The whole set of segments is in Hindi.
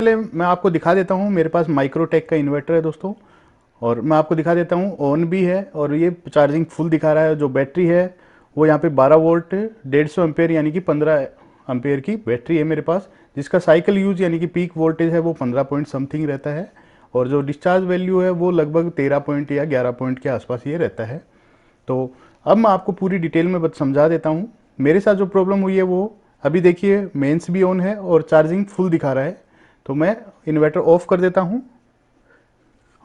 पहले मैं आपको दिखा देता हूँ, मेरे पास माइक्रोटेक का इन्वर्टर है दोस्तों, और मैं आपको दिखा देता हूँ ऑन भी है और ये चार्जिंग फुल दिखा रहा है। जो बैटरी है वो यहाँ पे 12 वोल्ट 150 एम्पेयर यानी कि 15 एम्पेयर की बैटरी है मेरे पास, जिसका साइकिल यूज यानी कि पीक वोल्टेज है वो 15 पॉइंट समथिंग रहता है, और जो डिस्चार्ज वैल्यू है वो लगभग 13 पॉइंट या 11 पॉइंट के आसपास ये रहता है। तो अब मैं आपको पूरी डिटेल में समझा देता हूँ मेरे साथ जो प्रॉब्लम हुई है वो। अभी देखिए मेंस भी ऑन है और चार्जिंग फुल दिखा रहा है, तो मैं इन्वर्टर ऑफ कर देता हूँ।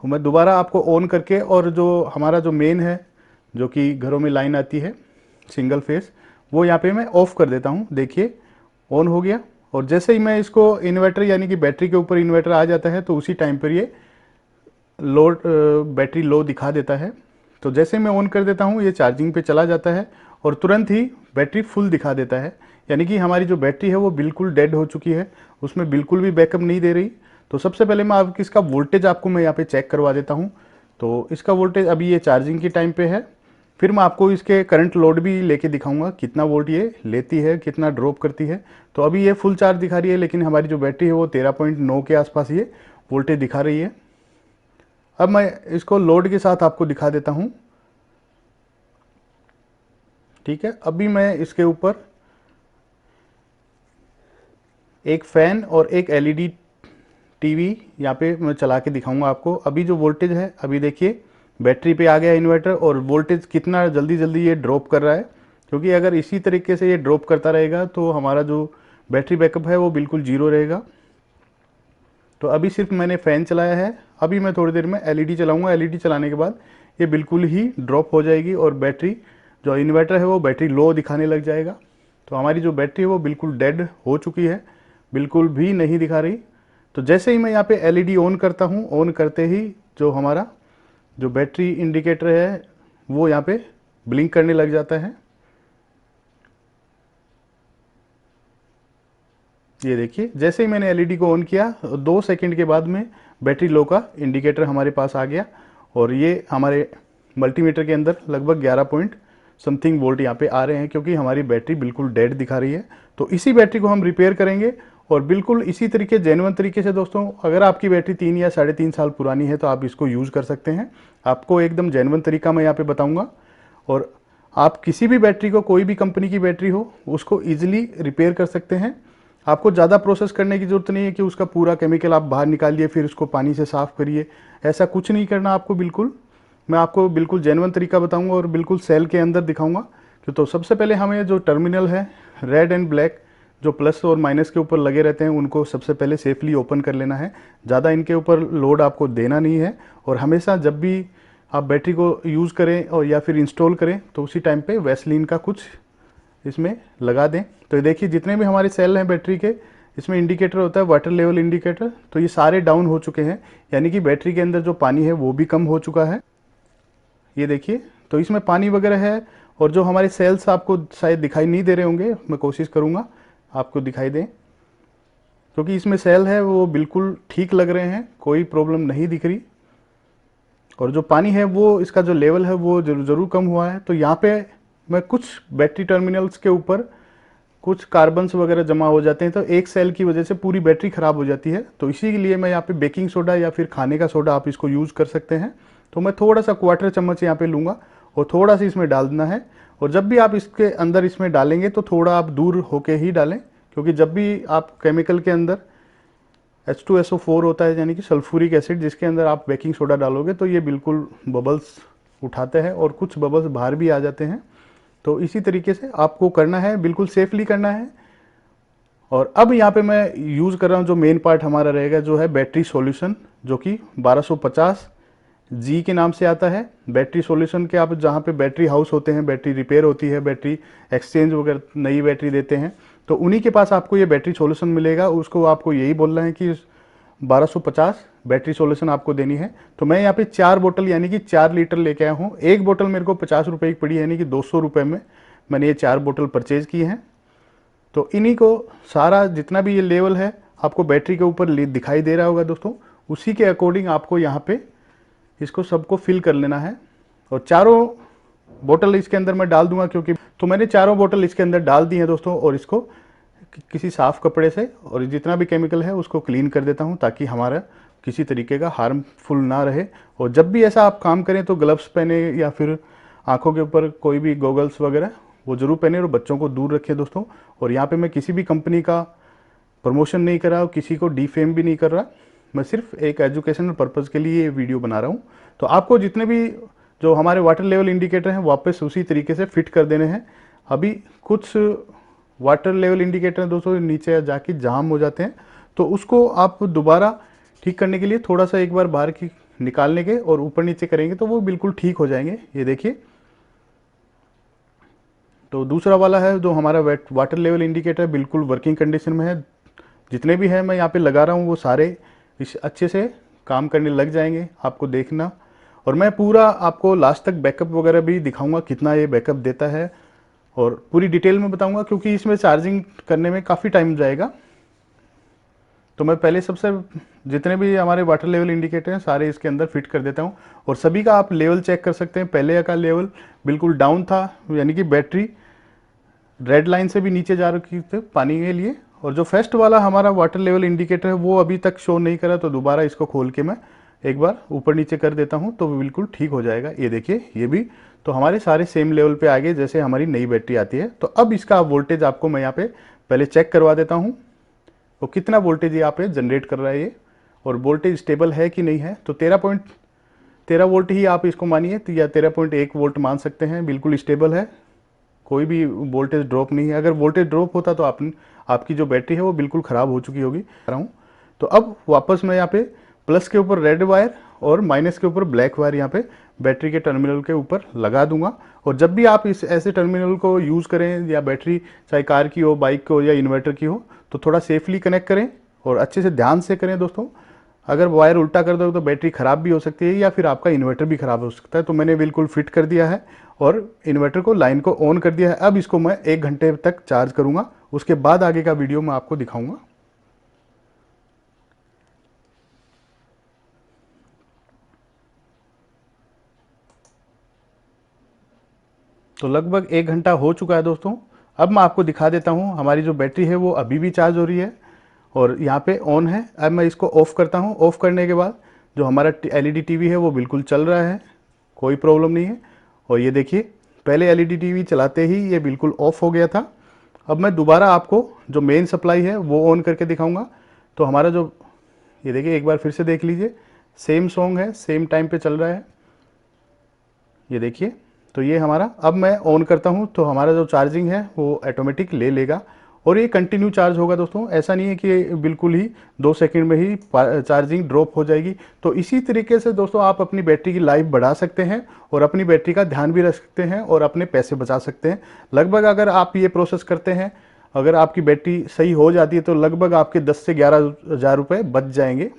मैं दोबारा आपको ऑन करके, और जो हमारा जो मेन है जो कि घरों में लाइन आती है सिंगल फेस, वो यहाँ पे मैं ऑफ कर देता हूँ। देखिए ऑन हो गया, और जैसे ही मैं इसको इन्वर्टर यानी कि बैटरी के ऊपर इन्वर्टर आ जाता है तो उसी टाइम पर ये लोड बैटरी लो दिखा देता है। तो जैसे मैं ऑन कर देता हूँ ये चार्जिंग पे चला जाता है और तुरंत ही बैटरी फुल दिखा देता है, यानी कि हमारी जो बैटरी है वो बिल्कुल डेड हो चुकी है, उसमें बिल्कुल भी बैकअप नहीं दे रही। तो सबसे पहले मैं आपकी इसका वोल्टेज आपको मैं यहाँ पे चेक करवा देता हूँ। तो इसका वोल्टेज अभी ये चार्जिंग की टाइम पे है, फिर मैं आपको इसके करंट लोड भी लेके दिखाऊंगा कितना वोल्ट ये लेती है, कितना ड्रॉप करती है। तो अभी ये फुल चार्ज दिखा रही है, लेकिन हमारी जो बैटरी है वो 13.9 के आसपास ये वोल्टेज दिखा रही है। अब मैं इसको लोड के साथ आपको दिखा देता हूं। ठीक है, अभी मैं इसके ऊपर एक फैन और एक एलईडी टीवी यहाँ पे मैं चला के दिखाऊंगा आपको। अभी जो वोल्टेज है, अभी देखिए बैटरी पे आ गया इन्वर्टर, और वोल्टेज कितना जल्दी जल्दी ये ड्रॉप कर रहा है, क्योंकि अगर इसी तरीके से ये ड्रॉप करता रहेगा तो हमारा जो बैटरी बैकअप है वो बिल्कुल जीरो रहेगा। तो अभी सिर्फ मैंने फ़ैन चलाया है, अभी मैं थोड़ी देर में एलईडी चलाऊंगा। एलईडी चलाने के बाद ये बिल्कुल ही ड्रॉप हो जाएगी और बैटरी जो इन्वर्टर है वो बैटरी लो दिखाने लग जाएगा। तो हमारी जो बैटरी है वो बिल्कुल डेड हो चुकी है, बिल्कुल भी नहीं दिखा रही। तो जैसे ही मैं यहाँ पे एलईडी ऑन करता हूँ, ऑन करते ही जो हमारा जो बैटरी इंडिकेटर है वो यहाँ पे ब्लिंक करने लग जाता है। ये देखिए जैसे ही मैंने एलईडी को ऑन किया 2 सेकंड के बाद में बैटरी लो का इंडिकेटर हमारे पास आ गया, और ये हमारे मल्टीमीटर के अंदर लगभग 11 पॉइंट समथिंग वोल्ट यहाँ पे आ रहे हैं, क्योंकि हमारी बैटरी बिल्कुल डेड दिखा रही है। तो इसी बैटरी को हम रिपेयर करेंगे, और बिल्कुल इसी तरीके जेन्युइन तरीके से दोस्तों, अगर आपकी बैटरी 3 या 3.5 साल पुरानी है तो आप इसको यूज़ कर सकते हैं। आपको एकदम जेन्युइन तरीका मैं यहाँ पे बताऊँगा, और आप किसी भी बैटरी को, कोई भी कंपनी की बैटरी हो, उसको ईजिली रिपेयर कर सकते हैं। आपको ज़्यादा प्रोसेस करने की ज़रूरत नहीं है कि उसका पूरा केमिकल आप बाहर निकालिए फिर उसको पानी से साफ़ करिए, ऐसा कुछ नहीं करना आपको बिल्कुल। मैं आपको बिल्कुल जेन्युइन तरीका बताऊंगा और बिल्कुल सेल के अंदर दिखाऊंगा। तो सबसे पहले हमें जो टर्मिनल है रेड एंड ब्लैक, जो प्लस और माइनस के ऊपर लगे रहते हैं, उनको सबसे पहले सेफली ओपन कर लेना है। ज़्यादा इनके ऊपर लोड आपको देना नहीं है, और हमेशा जब भी आप बैटरी को यूज़ करें और या फिर इंस्टॉल करें तो उसी टाइम पे वैसलीन का कुछ इसमें लगा दें। तो देखिए जितने भी हमारे सेल हैं बैटरी के, इसमें इंडिकेटर होता है वाटर लेवल इंडिकेटर, तो ये सारे डाउन हो चुके हैं, यानी कि बैटरी के अंदर जो पानी है वो भी कम हो चुका है। ये देखिए तो इसमें पानी वगैरह है, और जो हमारे सेल्स आपको शायद दिखाई नहीं दे रहे होंगे, मैं कोशिश करूँगा आपको दिखाई दें, क्योंकि इसमें सेल है वो बिल्कुल ठीक लग रहे हैं, कोई प्रॉब्लम नहीं दिख रही। और जो पानी है वो इसका जो लेवल है वो ज़रूर कम हुआ है। तो यहाँ पे मैं कुछ बैटरी टर्मिनल्स के ऊपर कुछ कार्बन्स वगैरह जमा हो जाते हैं, तो एक सेल की वजह से पूरी बैटरी ख़राब हो जाती है। तो इसी के लिए मैं यहाँ पे बेकिंग सोडा या फिर खाने का सोडा आप इसको यूज़ कर सकते हैं। तो मैं थोड़ा सा 1/4 चम्मच यहाँ पे लूँगा और थोड़ा सा इसमें डाल देना है। और जब भी आप इसके अंदर इसमें डालेंगे तो थोड़ा आप दूर होके ही डालें, क्योंकि जब भी आप केमिकल के अंदर H2SO4 होता है, यानी कि सल्फ्यूरिक एसिड, जिसके अंदर आप बेकिंग सोडा डालोगे तो ये बिल्कुल बबल्स उठाते हैं और कुछ बबल्स बाहर भी आ जाते हैं। तो इसी तरीके से आपको करना है, बिल्कुल सेफली करना है। और अब यहाँ पे मैं यूज़ कर रहा हूँ जो मेन पार्ट हमारा रहेगा, जो है बैटरी सॉल्यूशन, जो कि 1250 जी के नाम से आता है। बैटरी सॉल्यूशन के आप जहाँ पे बैटरी हाउस होते हैं, बैटरी रिपेयर होती है, बैटरी एक्सचेंज वगैरह नई बैटरी देते हैं, तो उन्हीं के पास आपको ये बैटरी सॉल्यूशन मिलेगा। उसको आपको यही बोलना है कि 1250 बैटरी सॉल्यूशन आपको देनी है। तो मैं यहाँ पे 4 बोतल यानी कि 4 लीटर लेके आया हूँ। एक बोतल मेरे को 50 रुपये की पड़ी, यानी कि 200 रुपये में मैंने ये 4 बोतल परचेज किए हैं। तो इन्हीं को सारा जितना भी ये लेवल है आपको बैटरी के ऊपर दिखाई दे रहा होगा दोस्तों, उसी के अकॉर्डिंग आपको यहाँ पे इसको सबको फिल कर लेना है। और चारों बोतल इसके अंदर मैं डाल दूंगा, क्योंकि तो मैंने चारों बोतल इसके अंदर डाल दी है दोस्तों, और इसको किसी साफ़ कपड़े से और जितना भी केमिकल है उसको क्लीन कर देता हूँ, ताकि हमारा किसी तरीके का हार्मफुल ना रहे। और जब भी ऐसा आप काम करें तो ग्लव्स पहने या फिर आंखों के ऊपर कोई भी गॉगल्स वगैरह वो ज़रूर पहने और बच्चों को दूर रखें दोस्तों। और यहाँ पे मैं किसी भी कंपनी का प्रमोशन नहीं कर रहा और किसी को डिफेम भी नहीं कर रहा, मैं सिर्फ एक एजुकेशनल पर्पज़ के लिए ये वीडियो बना रहा हूँ। तो आपको जितने भी जो हमारे वाटर लेवल इंडिकेटर हैं वापस उसी तरीके से फिट कर देने हैं। अभी कुछ वाटर लेवल इंडिकेटर दोस्तों नीचे जाके जाम हो जाते हैं, तो उसको आप दोबारा ठीक करने के लिए थोड़ा सा एक बार बाहर की निकालने के और ऊपर नीचे करेंगे तो वो बिल्कुल ठीक हो जाएंगे। ये देखिए, तो दूसरा वाला है जो हमारा वाटर लेवल इंडिकेटर बिल्कुल वर्किंग कंडीशन में है। जितने भी हैं मैं यहाँ पे लगा रहा हूँ वो सारे अच्छे से काम करने लग जाएंगे, आपको देखना। और मैं पूरा आपको लास्ट तक बैकअप वगैरह भी दिखाऊंगा कितना ये बैकअप देता है, और पूरी डिटेल में बताऊंगा, क्योंकि इसमें चार्जिंग करने में काफ़ी टाइम जाएगा। तो मैं पहले सबसे जितने भी हमारे वाटर लेवल इंडिकेटर हैं सारे इसके अंदर फिट कर देता हूँ, और सभी का आप लेवल चेक कर सकते हैं। पहले का लेवल बिल्कुल डाउन था, यानी कि बैटरी रेड लाइन से भी नीचे जा रखी थी पानी के लिए। और जो फर्स्ट वाला हमारा वाटर लेवल इंडिकेटर है वो अभी तक शो नहीं करा, तो दोबारा इसको खोल के मैं एक बार ऊपर नीचे कर देता हूँ तो बिल्कुल ठीक हो जाएगा। ये देखिए, ये भी तो हमारे सारे सेम लेवल पे आ गए जैसे हमारी नई बैटरी आती है। तो अब इसका वोल्टेज आपको मैं यहाँ पे पहले चेक करवा देता हूँ, तो कितना वोल्टेज यहाँ पे जनरेट कर रहा है ये, और वोल्टेज स्टेबल है कि नहीं है। तो 13.13 वोल्ट ही आप इसको मानिए, तो या 13.1 वोल्ट मान सकते हैं, बिल्कुल स्टेबल है, कोई भी वोल्टेज ड्रॉप नहीं है। अगर वोल्टेज ड्रॉप होता तो आपकी जो बैटरी है वो बिल्कुल ख़राब हो चुकी होगी। तो अब वापस मैं यहाँ पे प्लस के ऊपर रेड वायर और माइनस के ऊपर ब्लैक वायर यहाँ पे बैटरी के टर्मिनल के ऊपर लगा दूंगा। और जब भी आप इस ऐसे टर्मिनल को यूज़ करें, या बैटरी चाहे कार की हो, बाइक की हो या इन्वर्टर की हो, तो थोड़ा सेफली कनेक्ट करें और अच्छे से ध्यान से करें दोस्तों। अगर वायर उल्टा कर दो तो बैटरी ख़राब भी हो सकती है या फिर आपका इन्वर्टर भी ख़राब हो सकता है। तो मैंने बिल्कुल फिट कर दिया है और इन्वर्टर को लाइन को ऑन कर दिया है। अब इसको मैं 1 घंटे तक चार्ज करूँगा, उसके बाद आगे का वीडियो मैं आपको दिखाऊँगा। तो लगभग 1 घंटा हो चुका है दोस्तों। अब मैं आपको दिखा देता हूँ, हमारी जो बैटरी है वो अभी भी चार्ज हो रही है और यहाँ पे ऑन है। अब मैं इसको ऑफ़ करता हूँ। ऑफ़ करने के बाद जो हमारा एलईडी टीवी है वो बिल्कुल चल रहा है, कोई प्रॉब्लम नहीं है। और ये देखिए, पहले एलईडी टीवी चलाते ही ये बिल्कुल ऑफ हो गया था। अब मैं दोबारा आपको जो मेन सप्लाई है वो ऑन करके दिखाऊंगा। तो हमारा जो ये देखिए, एक बार फिर से देख लीजिए, सेम सॉन्ग है, सेम टाइम पे चल रहा है। ये देखिए, तो ये हमारा, अब मैं ऑन करता हूँ तो हमारा जो चार्जिंग है वो ऑटोमेटिक ले लेगा और ये कंटिन्यू चार्ज होगा दोस्तों। ऐसा नहीं है कि बिल्कुल ही 2 सेकंड में ही चार्जिंग ड्रॉप हो जाएगी। तो इसी तरीके से दोस्तों आप अपनी बैटरी की लाइफ बढ़ा सकते हैं और अपनी बैटरी का ध्यान भी रख सकते हैं और अपने पैसे बचा सकते हैं। लगभग अगर आप ये प्रोसेस करते हैं, अगर आपकी बैटरी सही हो जाती है तो लगभग आपके 10 से 11 हज़ार रुपये बच जाएंगे।